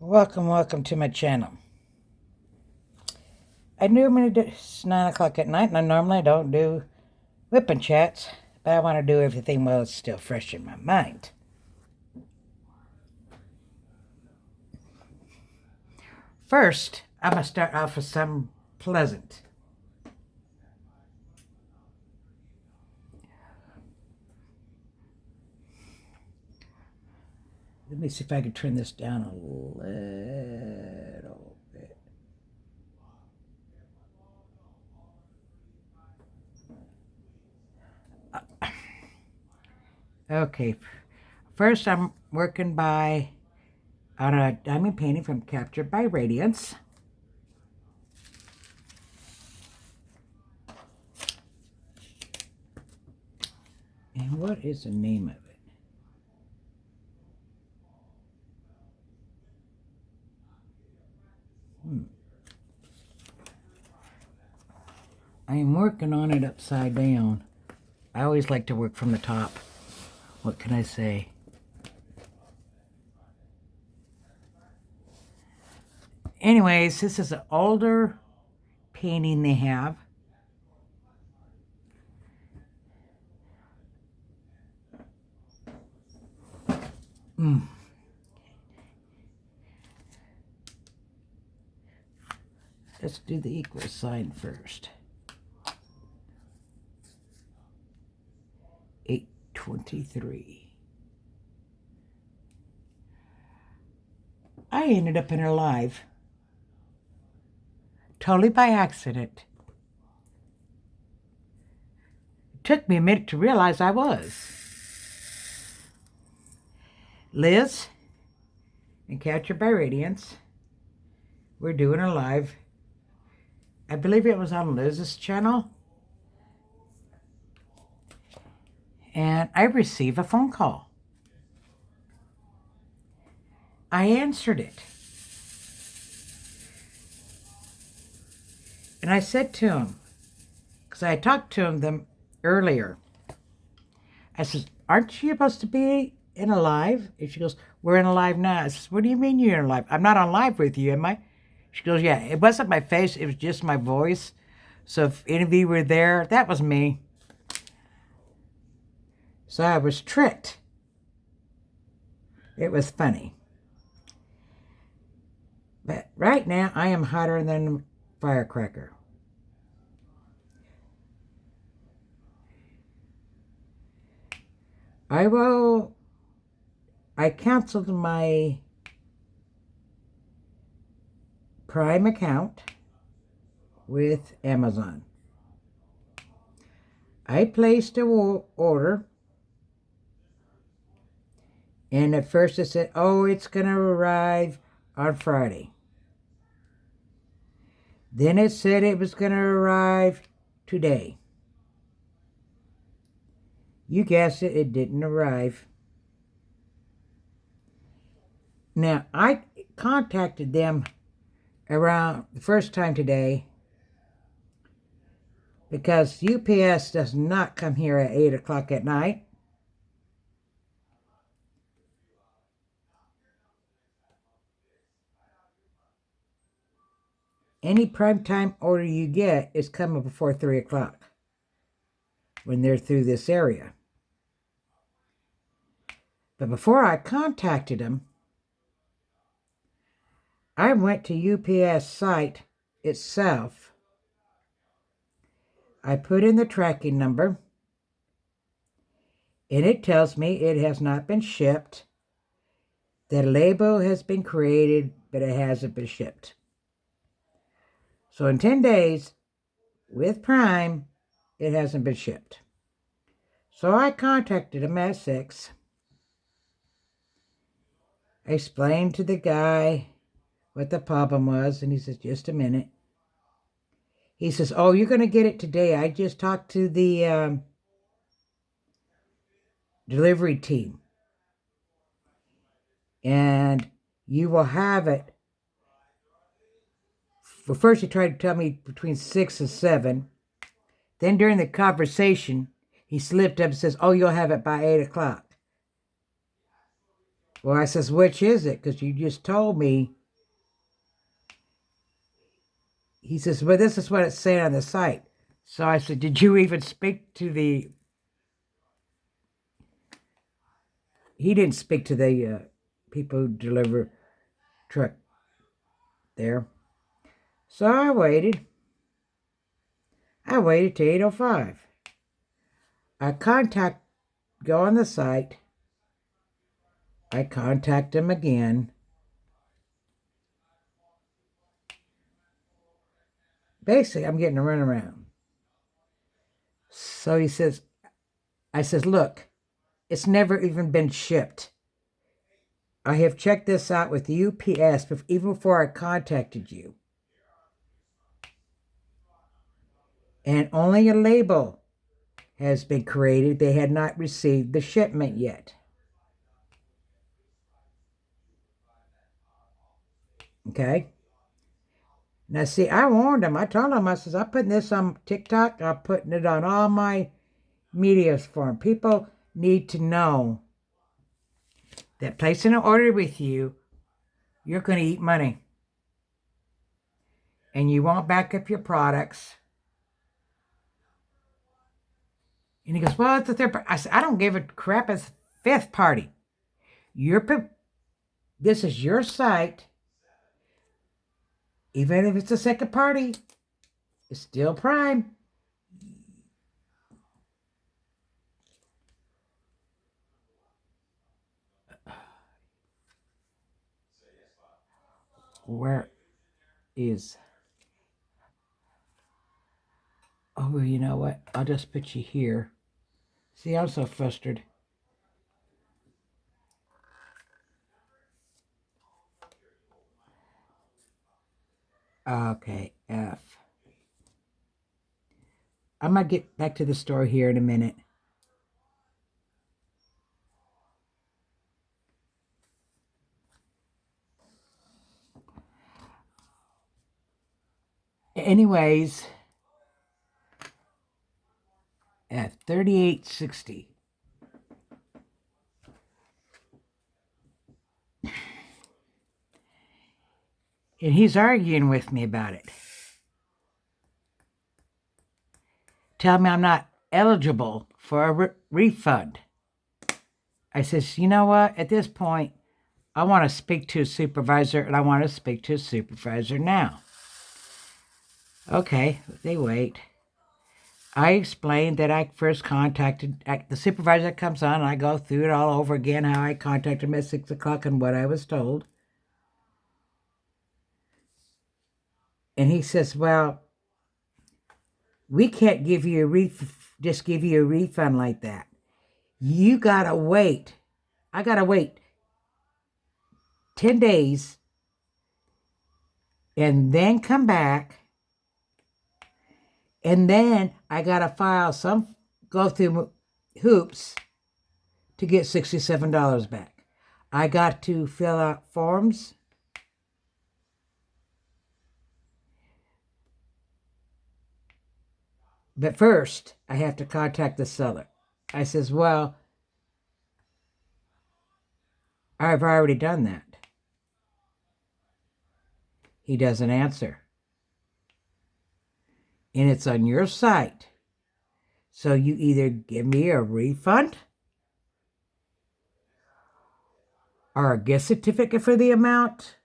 Welcome to my channel. I normally do, it's 9 o'clock at night, and I normally don't do whipping chats, but I want to do everything while it's still fresh in my mind. First, I'm going to start off with something pleasant. Let me see if I can turn this down a little bit. Okay, first I'm working on a diamond painting from Captured by Radiance. And what is the name of it? I am working on it upside down. I always like to work from the top. What can I say? Anyways, this is an older painting they have. Let's do the equal sign first. 823. I ended up in her live. Totally by accident. It took me a minute to realize I was. Liz and Captured by Radiance. We're doing a live. I believe it was on Liz's channel. And I received a phone call. I answered it. And I said to him, because I talked to them earlier, I said, aren't you supposed to be in a live? And she goes, we're in a live now. I said, what do you mean you're in a live? I'm not on live with you, am I? She goes, yeah, it wasn't my face, it was just my voice. So if any of you were there, that was me. So I was tricked. It was funny. But right now, I am hotter than a firecracker. I canceled my Prime account with Amazon. I placed an order, and at first it said, oh, it's going to arrive on Friday. Then it said it was going to arrive today. You guessed it, it didn't arrive. Now, I contacted them around the first time today because UPS does not come here at 8 o'clock at night. Any primetime order you get is coming before 3 o'clock when they're through this area. But before I contacted them, I went to UPS site itself. I put in the tracking number, and it tells me it has not been shipped. The label has been created, but it hasn't been shipped. So in 10 days, with Prime, it hasn't been shipped. So I contacted him at 6. I explained to the guy what the problem was, and he says, just a minute. He says, oh, you're going to get it today. I just talked to the delivery team, and you will have it. Well, first he tried to tell me between 6 and 7. Then during the conversation, he slipped up and says, oh, you'll have it by 8 o'clock. Well, I says, which is it? Because you just told me. He says, well, this is what it's saying on the site. So I said, did you even speak to the... He didn't speak to the people who deliver truck there. So I waited. I waited till 8:05. Go on the site. I contact him again. Basically, I'm getting a runaround. So he says, I says, look, it's never even been shipped. I have checked this out with UPS even before I contacted you. And only a label has been created. They had not received the shipment yet. Okay? Now, see, I warned him. I told him, I says, I'm putting this on TikTok. I'm putting it on all my medias for him. People need to know that placing an order with you, you're going to eat money. And you won't back up your products. And he goes, well, it's the third party. I said, I don't give a crap. It's fifth party. This is your site. Even if it's a second party, it's still Prime. Where is... Oh, well, you know what? I'll just put you here. See, I'm so frustrated. Okay, F. I'm going to get back to the store here in a minute. Anyways, at $38.60. And he's arguing with me about it. Tell me I'm not eligible for a refund. I says, you know what? At this point, I want to speak to a supervisor, and I want to speak to a supervisor now. Okay, they wait. I explained that I first contacted the supervisor that comes on, and I go through it all over again, how I contacted him at 6 o'clock and what I was told. And he says, well, we can't give you just give you a refund like that. You got to wait. I got to wait 10 days and then come back. And then I got to go through hoops to get $67 back. I got to fill out forms. But first, I have to contact the seller. I says, well, I've already done that. He doesn't answer. And it's on your site. So you either give me a refund or a gift certificate for the amount,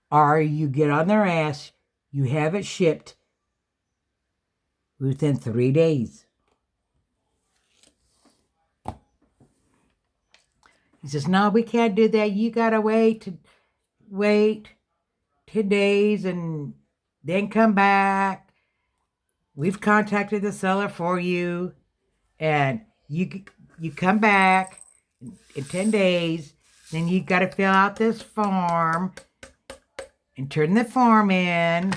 or you get on their ass, you have it shipped within 3 days. He says, no, we can't do that. You got to wait 10 days and then come back. We've contacted the seller for you, and you come back in 10 days. Then you got to fill out this form and turn the form in.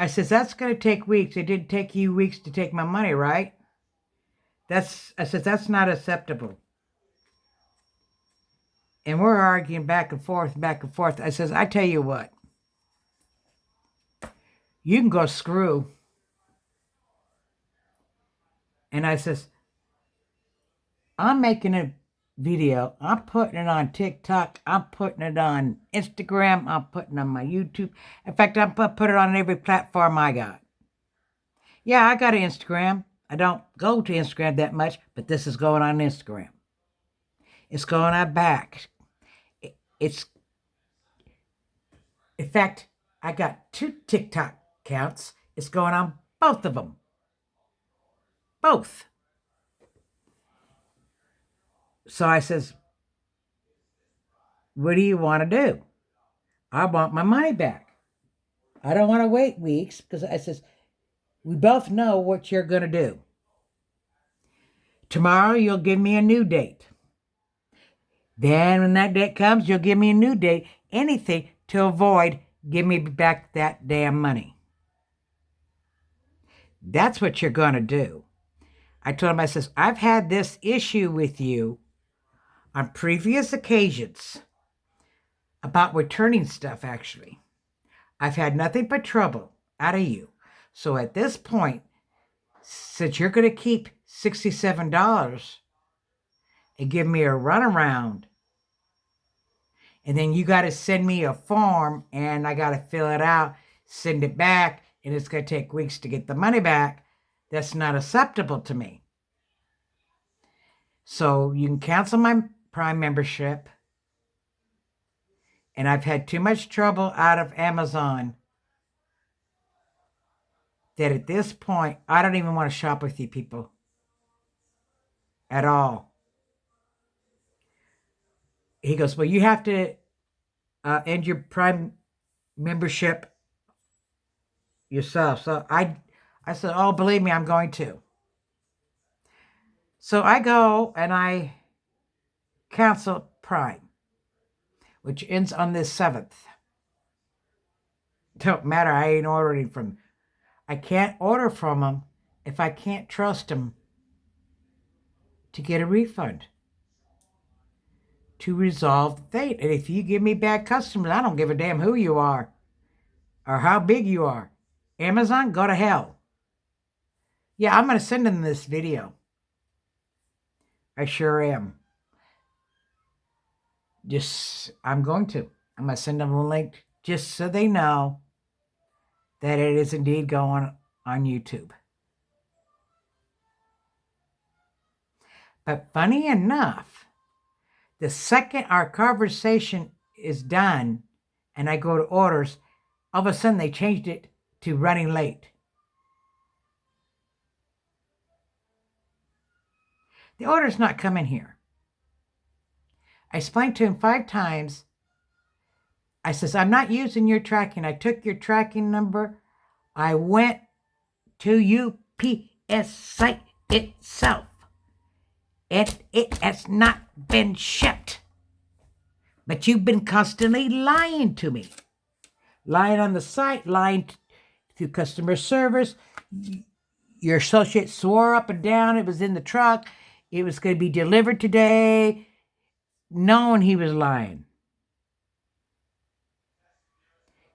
I says, that's going to take weeks. It didn't take you weeks to take my money, right? I said, that's not acceptable. And we're arguing back and forth. I says, I tell you what. You can go screw. And I says, I'm making a video. I'm putting it on TikTok. I'm putting it on Instagram. I'm putting it on my YouTube. In fact, I'm put it on every platform I got. Yeah, I got an Instagram. I don't go to Instagram that much, but this is going on Instagram. It's going on back. It's, in fact, I got 2 TikTok accounts. It's going on both of them. Both. So I says, what do you want to do? I want my money back. I don't want to wait weeks because I says, we both know what you're going to do. Tomorrow, you'll give me a new date. Then, when that date comes, you'll give me a new date. Anything to avoid give me back that damn money. That's what you're going to do. I told him, I says, I've had this issue with you on previous occasions about returning stuff, actually. I've had nothing but trouble out of you. So at this point, since you're going to keep $67 and give me a runaround, and then you got to send me a form and I got to fill it out, send it back, and it's going to take weeks to get the money back, that's not acceptable to me. So you can cancel my Prime membership. And I've had too much trouble out of Amazon that at this point, I don't even want to shop with you people at all. He goes, well, you have to end your Prime membership yourself. So I said, oh, believe me, I'm going to. So I go and I cancel Prime, which ends on this 7th. Don't matter. I ain't ordering from. I can't order from them if I can't trust them to get a refund, to resolve the fate. And if you give me bad customers, I don't give a damn who you are or how big you are. Amazon, go to hell. Yeah, I'm going to send them this video. I sure am. I'm going to. I'm going to send them a link just so they know that it is indeed going on YouTube. But funny enough, the second our conversation is done and I go to orders, all of a sudden they changed it to running late. The order's not coming here. I explained to him 5 times. I says, I'm not using your tracking. I took your tracking number. I went to UPS site itself. And it has not been shipped. But you've been constantly lying to me. Lying on the site, lying to customer service. Your associate swore up and down it was in the truck. It was going to be delivered today, knowing he was lying.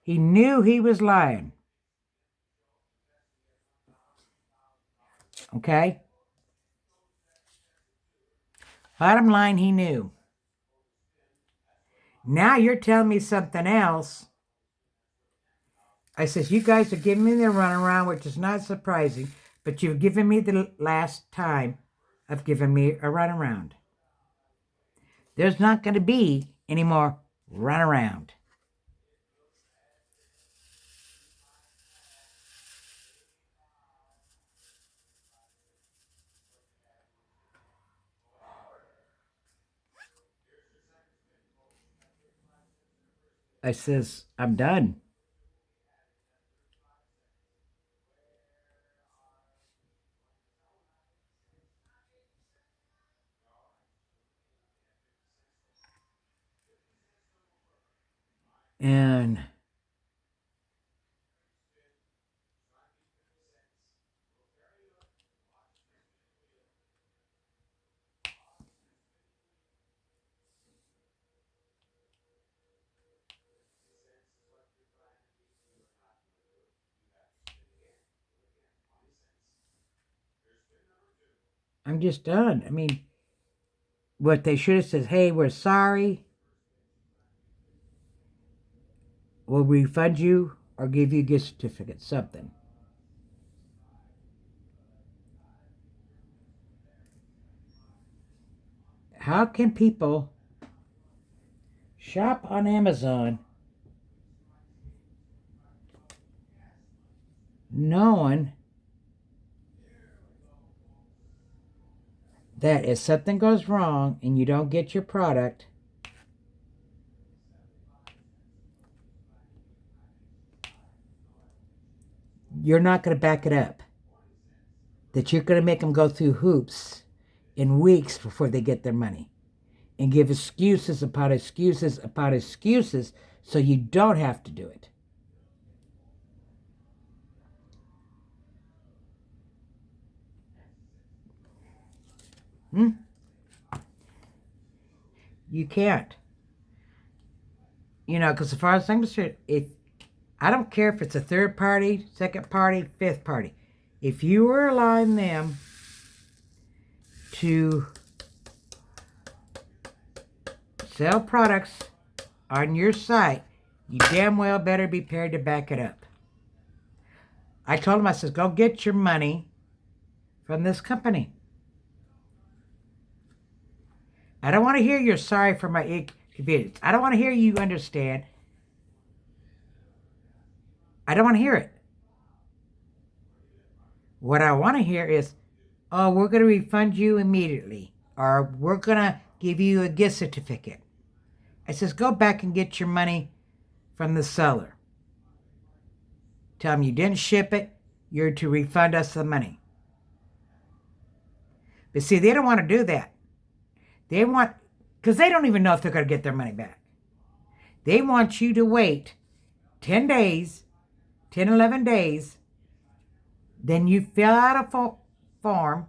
He knew he was lying. Okay? Bottom line, he knew. Now you're telling me something else. I says, you guys are giving me the runaround, which is not surprising, but you've given me the last time of giving me a runaround. There's not going to be any more runaround. I says, I'm done. And I'm just done. I mean, what they should have said, hey, we're sorry. We'll refund you or give you a gift certificate, something. How can people shop on Amazon knowing that if something goes wrong and you don't get your product, you're not going to back it up? That you're going to make them go through hoops in weeks before they get their money and give excuses upon excuses upon excuses so you don't have to do it. You can't. Because as far as I'm concerned, I don't care if it's a third party, second party, fifth party. If you are allowing them to sell products on your site, you damn well better be prepared to back it up. I told him, I said, go get your money from this company. I don't want to hear you're sorry for my inconvenience. I don't want to hear you understand. I don't want to hear it. What I want to hear is, oh, we're going to refund you immediately, or we're going to give you a gift certificate. I says, go back and get your money from the seller. Tell them you didn't ship it. You're to refund us the money. But see, they don't want to do that. They want, because they don't even know if they're going to get their money back. They want you to wait 10 days, 10, 11 days. Then you fill out a form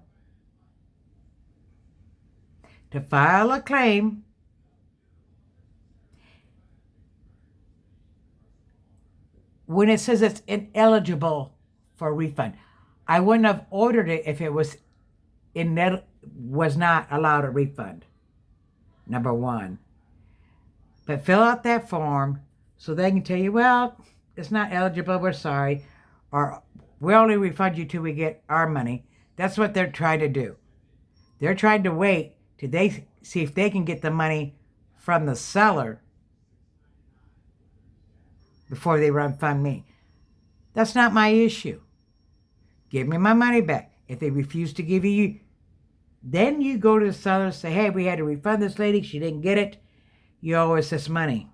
to file a claim. When it says it's ineligible for a refund, I wouldn't have ordered it if it was not allowed a refund. Number one. But fill out that form so they can tell you, well, it's not eligible, we're sorry, or we'll only refund you till we get our money. That's what they're trying to do. They're trying to wait till they see if they can get the money from the seller before they refund me. That's not my issue. Give me my money back. If they refuse to give you, then you go to the seller and say, hey, we had to refund this lady. She didn't get it. You owe us this money.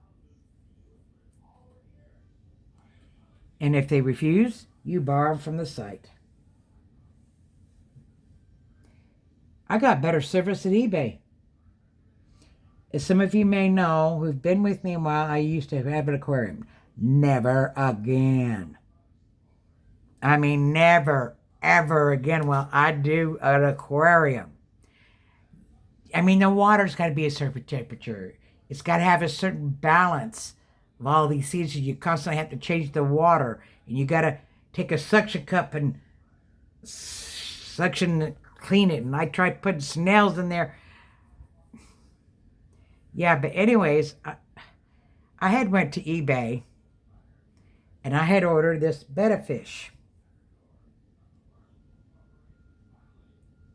And if they refuse, you borrow from the site. I got better service at eBay. As some of you may know, who've been with me a while, I used to have an aquarium. Never again. I mean, never, ever again will I do an aquarium. I mean, the water's got to be a certain temperature. It's got to have a certain balance of all these seasons. You constantly have to change the water. And you got to take a suction cup and suction clean it. And I tried putting snails in there. Yeah, but anyways, I had went to eBay and I had ordered this betta fish.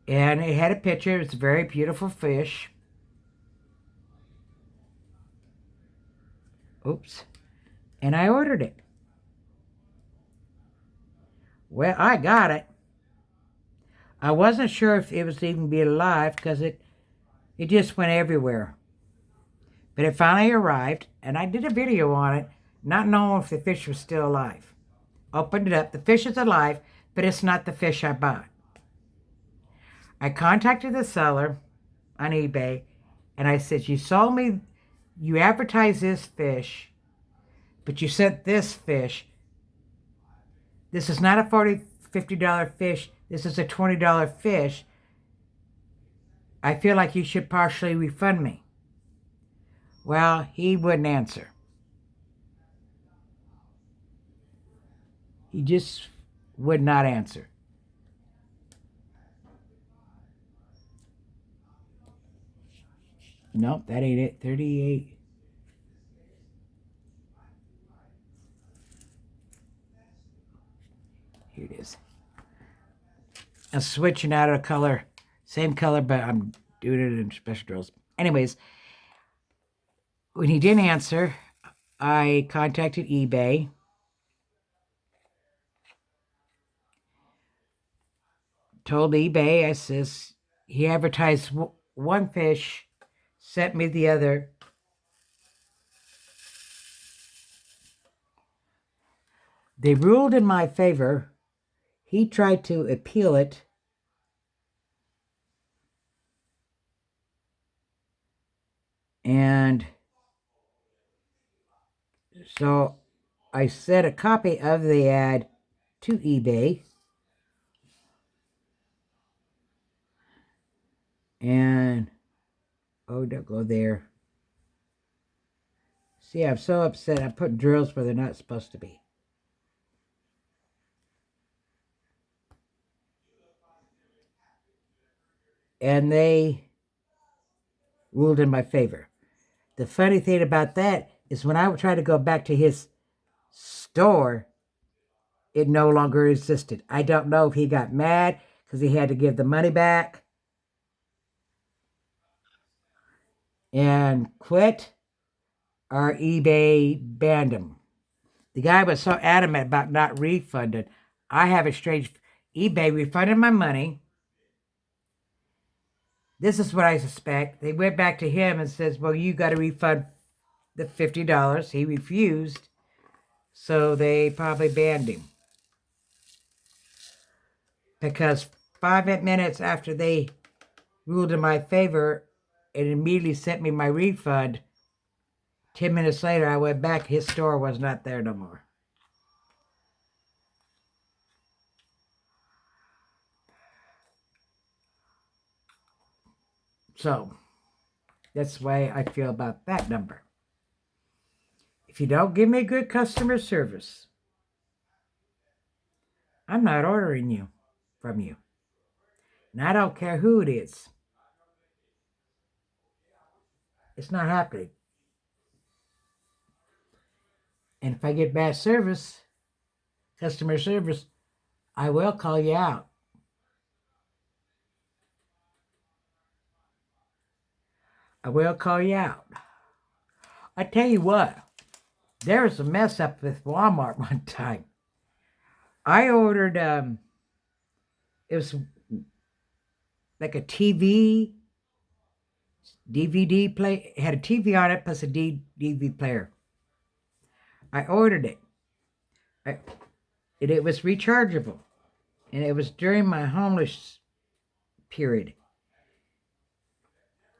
And it had a picture. It's a very beautiful fish. Oops. And I ordered it. Well, I got it. I wasn't sure if it was even be alive because it just went everywhere. But it finally arrived, and I did a video on it, not knowing if the fish was still alive. Opened it up. The fish is alive, but it's not the fish I bought. I contacted the seller on eBay, and I said, you advertised this fish, but you sent this fish. This is not a $40, $50 fish. This is a $20 fish. I feel like you should partially refund me. Well, he wouldn't answer. He just would not answer. Nope, that ain't it. 38. Here it is. I'm switching out a color. Same color, but I'm doing it in special drills. Anyways, when he didn't answer, I contacted eBay. Told eBay, I says, he advertised one fish, sent me the other. They ruled in my favor. He tried to appeal it. And so I sent a copy of the ad to eBay. And, oh, don't go there. See, I'm so upset. I'm putting drills where they're not supposed to be. And they ruled in my favor. The funny thing about that is when I would try to go back to his store, it no longer existed. I don't know if he got mad because he had to give the money back and quit, or eBay banned him. The guy was so adamant about not refunding. I have a strange... eBay refunded my money. This is what I suspect. They went back to him and says, well, you got to refund the $50. He refused. So they probably banned him. Because 5 minutes after they ruled in my favor, it immediately sent me my refund. 10 minutes later, I went back. His store was not there no more. So, that's the way I feel about that number. If you don't give me good customer service, I'm not ordering you from you. And I don't care who it is. It's not happening. And if I get bad service, customer service, I will call you out. I will call you out. I tell you what, there was a mess up with Walmart one time. I ordered, it was like a TV, DVD play. It had a TV on it plus a DVD player. I ordered it. It was rechargeable. And it was during my homeless period.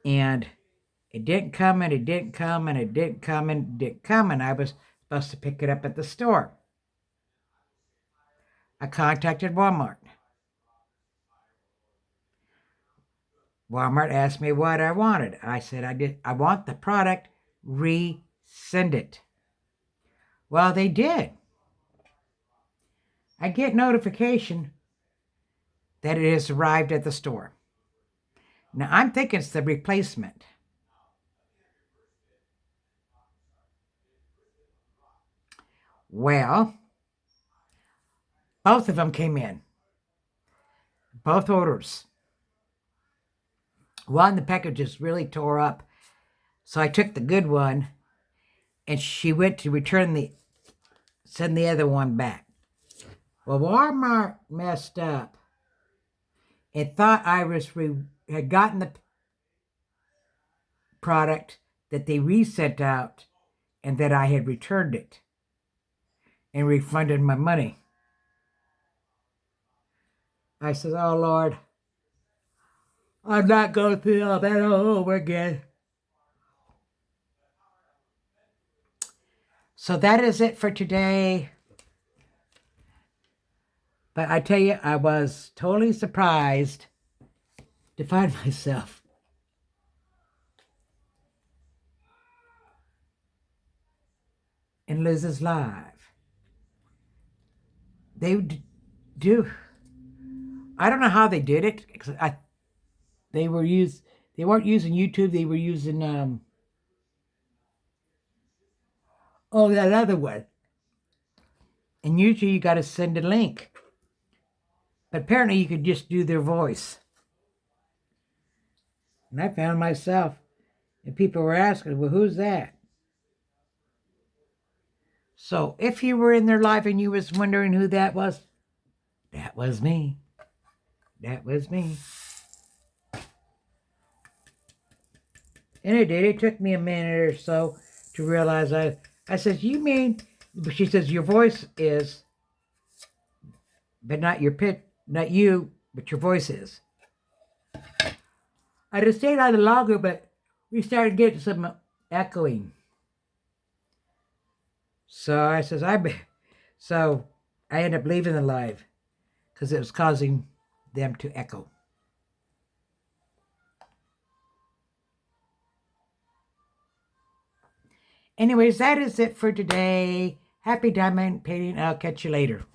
And it didn't come, and it didn't come, and it didn't come, and it didn't come, and I was supposed to pick it up at the store. I contacted Walmart. Walmart asked me what I wanted. I said, I want the product, resend it. Well, they did. I get notification that it has arrived at the store. Now, I'm thinking it's the replacement. Well, both of them came in. Both orders. One, the packages really tore up. So I took the good one, and she went to send the other one back. Well, Walmart messed up and thought I had gotten the product that they resent out and that I had returned it and refunded my money. I said, oh, Lord, I'm not going through all that all over again. So that is it for today. But I tell you, I was totally surprised to find myself in Liz's live. They do. I don't know how they did it. They They weren't using YouTube. They were using that other one. And usually you got to send a link. But apparently you could just do their voice. And I found myself, and people were asking, well, who's that? So if you were in their life and you was wondering who that was me. That was me. And it did. It took me a minute or so to realize I said, you mean, but she says, your voice is, but not your pitch, not you, but your voice is. I just stayed on the longer, but we started getting some echoing. So I says, so I ended up leaving the live because it was causing them to echo. Anyways, that is it for today. Happy diamond painting. I'll catch you later.